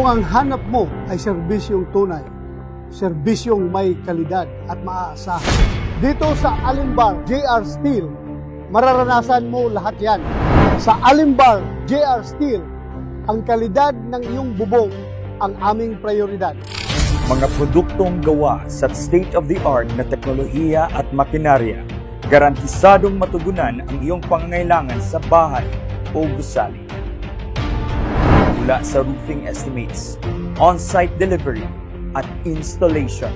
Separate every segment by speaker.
Speaker 1: ang hanap mo ay serbisyong tunay, serbisyong may kalidad at maaasahan, dito sa Alimbar JR Steel, mararanasan mo lahat yan. Sa Alimbar JR Steel, ang kalidad ng iyong bubong ang aming prioridad.
Speaker 2: Mga produktong gawa sa state-of-the-art na teknolohiya at makinarya, garantisadong matugunan ang iyong pangangailangan sa bahay o gusali. Mula sa roofing estimates, on-site delivery, at installation,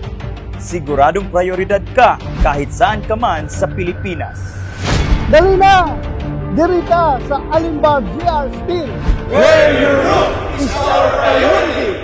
Speaker 2: siguradong prioridad ka kahit saan ka man sa Pilipinas.
Speaker 1: Dali na! Diri ka sa Alimbar JR Steel!
Speaker 2: Where your roof is our priority!